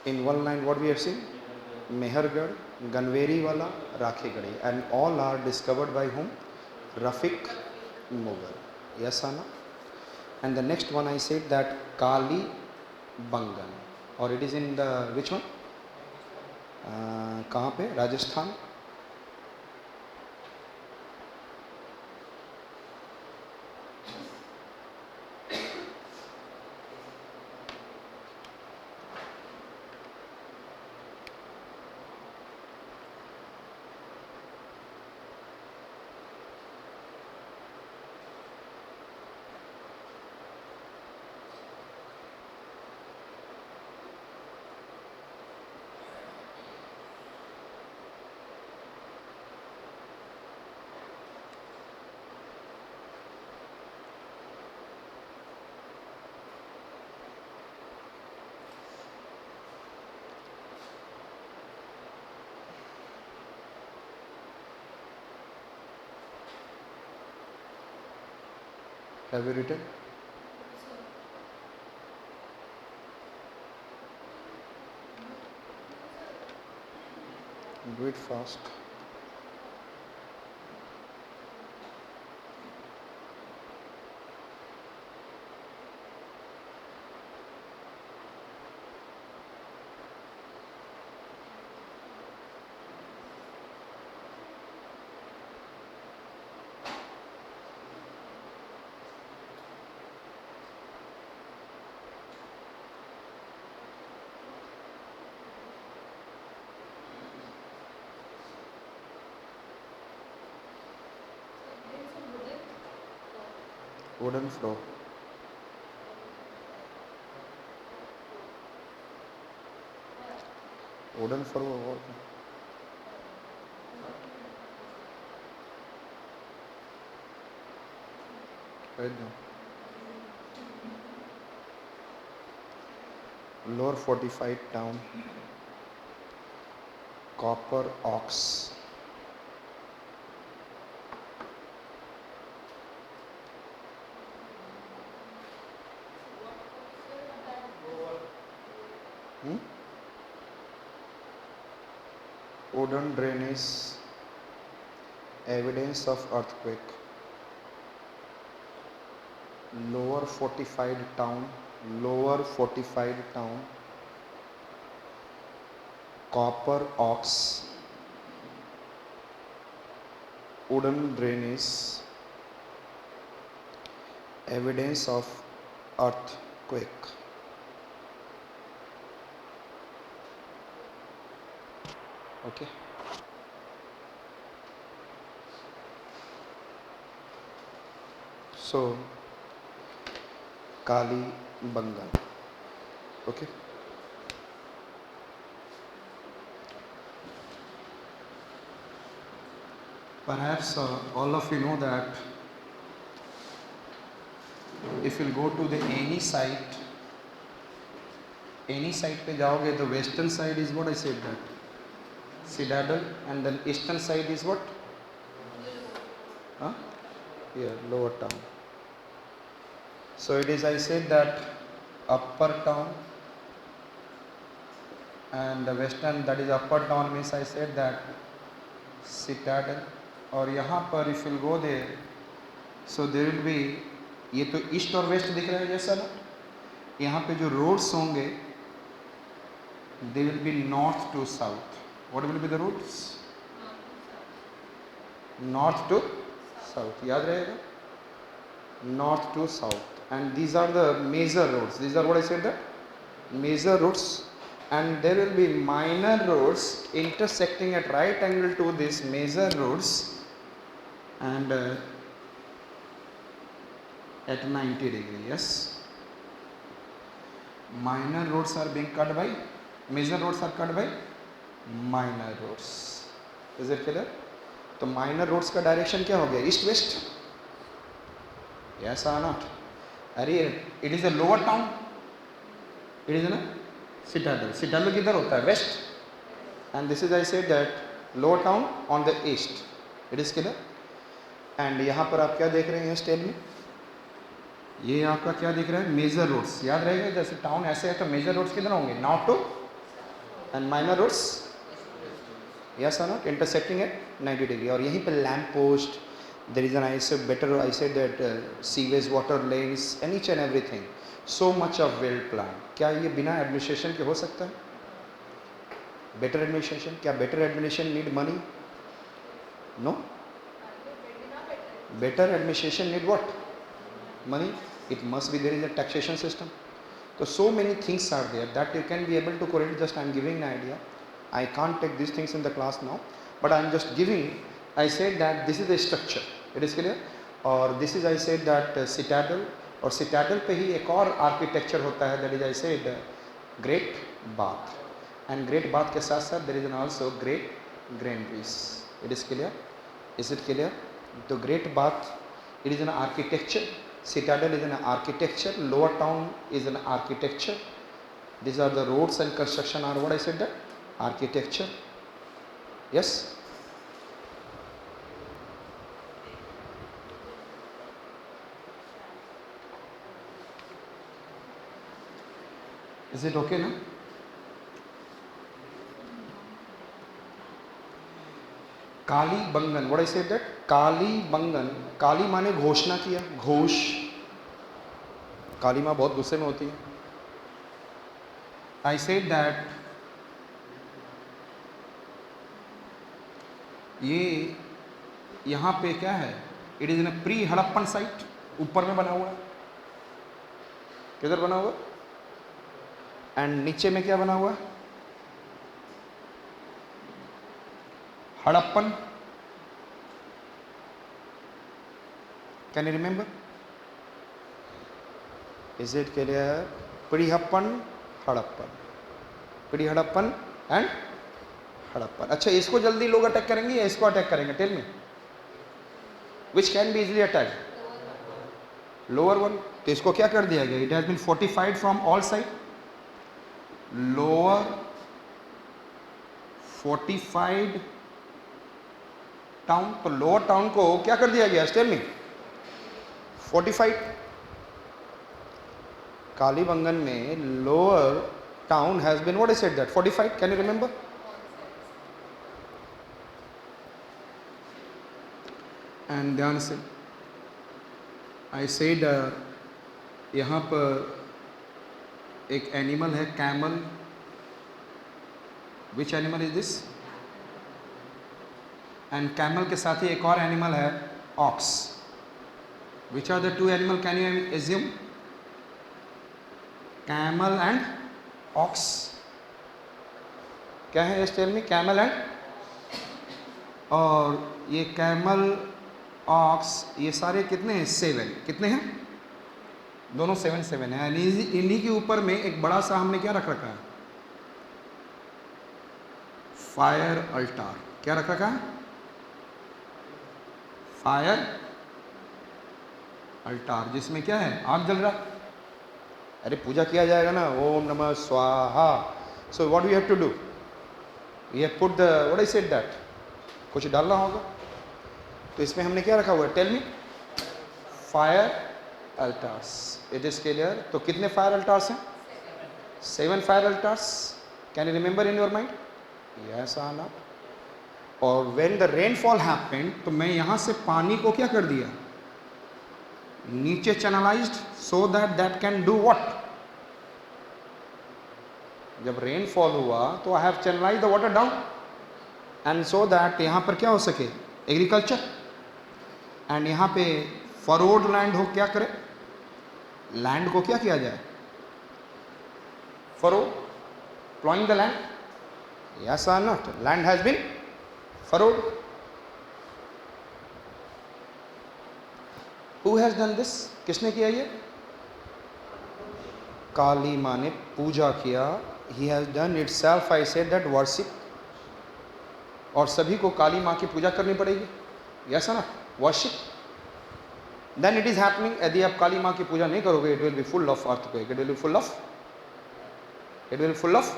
In one line, what we have seen? Mehergarh, Ganveriwala, Rakhegadi, and all are discovered by whom? Rafiq Mughal. Yes or no? And the next one I said that Kali Bangan, or it is in the which one? कहाँ पे? Rajasthan. Have you written? Do it fast. Wooden floor. Wooden floor. Right now. Lower fortified town. Copper ox. Wooden drainage. Evidence of earthquake. Lower fortified town. Lower fortified town. Copper ox. Wooden drainage. Evidence of earthquake. Okay. So, Kali Bangan. Okay. Perhaps all of you know that if you go to the any site पे जाओगे तो western side is what I said that Citadel, and then eastern side is what? Here, lower town. So it is, I said that upper town, and the western, that is upper town means I said that Citadel. और यहाँ पर if you go there, so there will be, ये तो east और waste दिख रहा है जैसा ना, यहाँ पे जो रोड्स होंगे they will be north to south. What will be the routes? North to south. याद रहेगा? North to south. And these are the major roads. These are what I said, that major roads. And there will be minor roads intersecting at right angle to these major roads, and at 90 degree. Yes. Minor roads are being cut by, major roads are cut by minor roads. Is it clear? तो minor roads का direction क्या हो गया? East west. Yes or not? अरे it is a lower town. It is a Citadel. Citadel किधर होता है? West. And this is I said that lower town on the east. It is clear? And यहाँ पर आप क्या देख रहे हैं स्टेल में? ये आपका क्या दिख रहा है? Major roads. याद रहेगा जैसे टाउन ऐसे है तो मेजर रोड्स किधर होंगे? North to and minor roads yes और नॉट इंटरसेक्टिंग एट 90 डिग्री. और यहीं पे lamp post, there is an I said better, I said that sewage water lanes and each and everything, so much of well plan. क्या ये बिना administration के हो सकता है? Better administration. क्या better administration need money? No. Better administration need what? money. It must be there is a taxation system. So many things are there that you can be able to correlate. Just I am giving an idea. I can't take these things in the class now, but I am just giving. I said that this is the structure. It is clear. और this is I said that citadel, और citadel पे ही एक और architecture होता है, that is I said great bath, and great bath के साथ साथ there is also great granaries. It is clear. Is it clear? The great bath, it is an architecture. Citadel is an architecture. Lower town is an architecture. These are the roads and construction are what I said that architecture. Yes. Is it okay now? Kalibangan, what I said that Kalibangan. काली माने घोषणा किया, घोष. काली माँ बहुत गुस्से में होती है. आई सेड दैट ये यहाँ पे क्या है, it is in a pre Harappan site. ऊपर में बना हुआ है. किधर बना हुआ? एंड नीचे में क्या बना हुआ है? Harappan. Can you remember? Is it clear? Pre-Harappan, Harappan, Pre-Harappan and Harappan. अच्छा, इसको जल्दी लोग अटैक करेंगे या इसको अटैक करेंगे? Tell me. Which can be easily attacked? Lower one. तो इसको क्या कर दिया गया? It has been fortified from all sides. Lower fortified town. तो लोअर टाउन को क्या कर दिया गया? Tell me. फोर्टिफाइड. कालीबंगन में lower town has been what I said that fortified. Can you remember? And ध्यान से आई सेड यहाँ पर एक एनिमल है camel. Which animal is this? And camel के साथ ही एक और एनिमल है ox. Which are the two animal can you assume? Camel and ox. क्या है? Yes tell me. Camel and, और ये कैमल ऑक्स ये सारे कितने हैं? 7. कितने हैं? दोनों 7 है. इन्हीं के ऊपर में एक बड़ा सा हमने क्या रख रखा है? Fire Alt. क्या रख रखा है? फायर अल्टार, जिसमें क्या है? आग जल रहा. अरे पूजा किया जाएगा ना, ओम नमः स्वाहा. So what we have to do? We have put the what I said that, कुछ डालना होगा. तो इसमें हमने क्या रखा हुआ है? Tell me. Fire altars. It is clear. तो कितने फायर अल्टार्स हैं? 7 fire altars. Can you remember in your mind? Yes और नॉट? और व्हेन द रेनफॉल हैपेंड, तो मैं यहाँ से पानी को क्या कर दिया? नीचे channelised, so that that can do what? जब रेनफॉल हुआ तो I have channelised the water down, and so that यहाँ पर क्या हो सके? एग्रीकल्चर. एंड यहाँ पे फरोड लैंड हो, क्या करे? लैंड को क्या किया जाए? Furrow, ploughing the land. Yes और not? Land has been furrowed. Who has done this? किसने किया ये? काली माँ ने पूजा किया. He has done itself. I said that worship. और सभी को काली माँ की पूजा करनी पड़ेगी. Yes or not? Worship. Then it is happening. यदि आप काली माँ की पूजा नहीं करोगे, it will be full of earthquake. It will be full of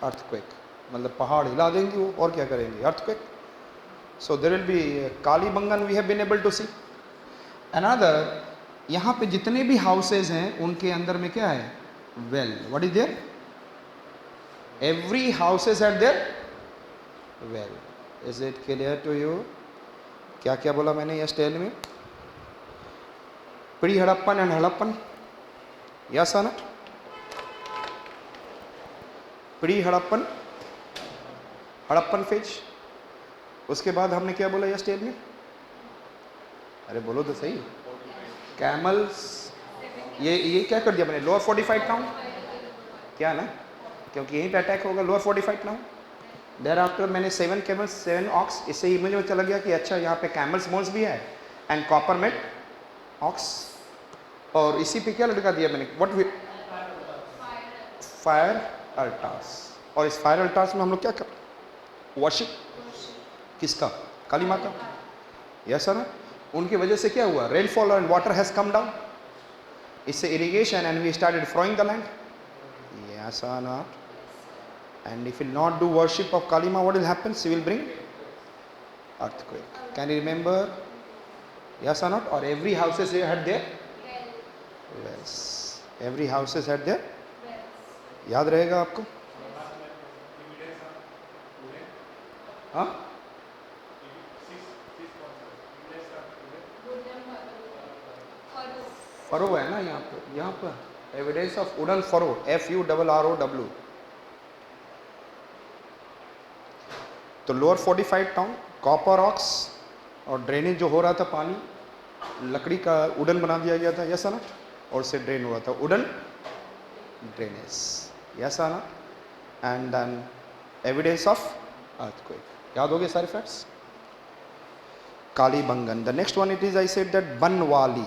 earthquake. मतलब पहाड़ हिला देंगी वो, और क्या करेंगे? earthquake. So there will be Kalibangan we have been able to see. Another, यहाँ पे जितने भी हाउसेज हैं उनके अंदर में क्या है? Well. What is there? Every houses had their well. Is it clear to you? क्या क्या बोला मैंने? Yes, tell me. Pre-Harappan and Harappan. Yes or not? Pre-Harappan, Harappan phase. उसके बाद हमने क्या बोला? Yes, tell me. अरे बोलो तो सही. Camels. ये क्या कर दिया मैंने? लोअर 45 टाउन क्या ना, क्योंकि यहीं पे अटैक होगा. Lower 45 town. देर आफ्टर मैंने 7 कैमल्स 7 ऑक्स. इससे इमेज में चला गया कि अच्छा यहाँ पे कैमल्स बोन्स भी है एंड कॉपर मेट ऑक्स. और इसी पे क्या लटका दिया मैंने? व्हाट? फायर अल्टार्स. और इस फायर अल्टार्स में हम लोग क्या कर? वर्शिप किसका? काली माता. Yes sir. उनकी वजह से क्या हुआ? Rainfall and water has come down. इससे irrigation and we started furrowing the land. Yes or not? And if you not do worship of Kali Ma, what will happen? She will bring earthquake. Can you remember? Yes or not? Or every houses had their wells. Every houses had their याद रहेगा आपको? हाँ? Furrow है ना यहाँ पर evidence of wooden furrow. FURROW. तो lower 45 town copper aux और ड्रेनेज जो हो रहा था पानी लकड़ी का वुडन बना दिया गया था. यस ना. और से ड्रेन हुआ था वुडन ड्रेनेज. यस ना. And then evidence of earthquake. याद हो गए सारे facts? Kalibangan. The next one it is I said that Banawali.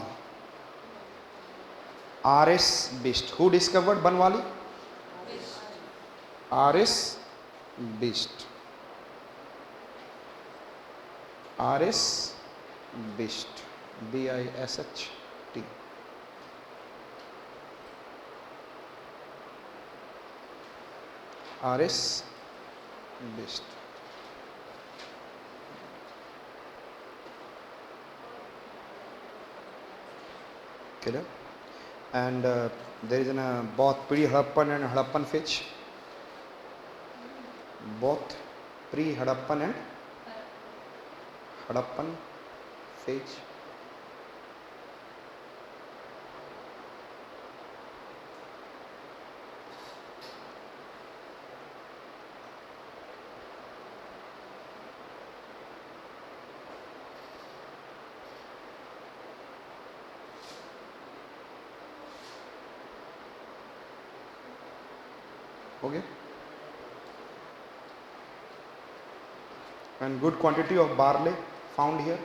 R.S. Bist. Who discovered Banwali? R.S. Bist. R.S. Bist. BISHT. R.S. Bist. Clear? And there is both pre-Harappan and Harappan phase. Both pre-Harappan and Harappan phase. Okay. And good quantity of barley found here.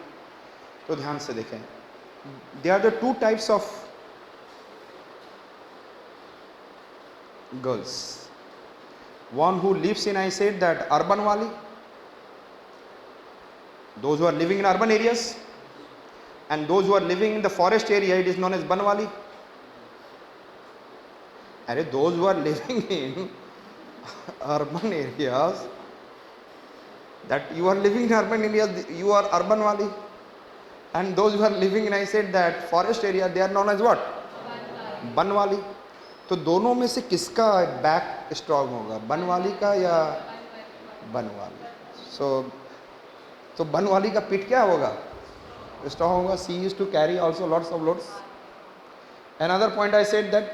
तो ध्यान से देखें. There are the two types of girls. One who lives in, I said that urban wali. Those who are living in urban areas, and those who are living in the forest area, it is known as banwali. And those who are living in urban areas, that you are living in urban areas, you are urban wali. And those who are living in, I said that forest area, they are known as what? Banawali. तो दोनों में से किसका back strong होगा? बनवाली का या बनवाली? तो बनवाली का पिट क्या होगा? स्ट्रॉन्ग होगा. She used to carry also lots of loads. Another point I said that.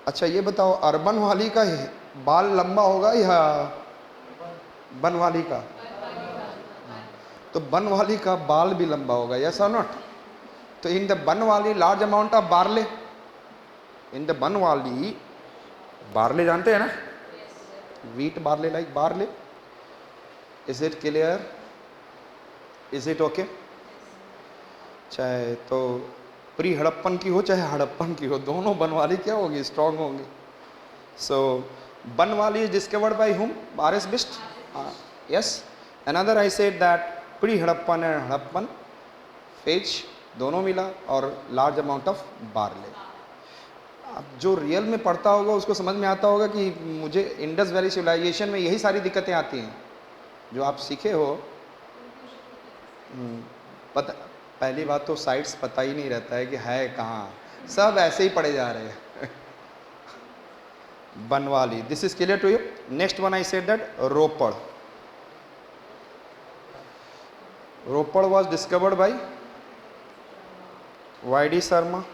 अच्छा ये बताओ, अर्बन वाली का बाल लंबा होगा या बनवाली का? तो बनवाली का बाल भी लंबा होगा. यस और नॉट? तो in the Banawali large amount of barley. In the Banawali barley जानते हैं ना? Wheat barley, like barley. Is it clear? Is it okay? चाहे तो प्री हड़प्पन की हो चाहे हड़प्पन की हो, दोनों बनवाली क्या होगी? स्ट्रॉन्ग होंगी. So Banawali is discovered by whom? R.S. Bist. Yes. Another I said that pre Harappan and Harappan phase दोनों मिला और लार्ज अमाउंट ऑफ बार्ले. अब जो रियल में पढ़ता होगा उसको समझ में आता होगा कि मुझे इंडस वैली सिविलाइजेशन में यही सारी दिक्कतें आती हैं जो आप सीखे हो. पता, पहली बात तो साइट्स पता ही नहीं रहता है कि है कहाँ. सब ऐसे ही पढ़े जा रहे हैं. Banwali. This is clear to you. Next one I said that Ropar. Ropar was discovered by Y.D. Sharma.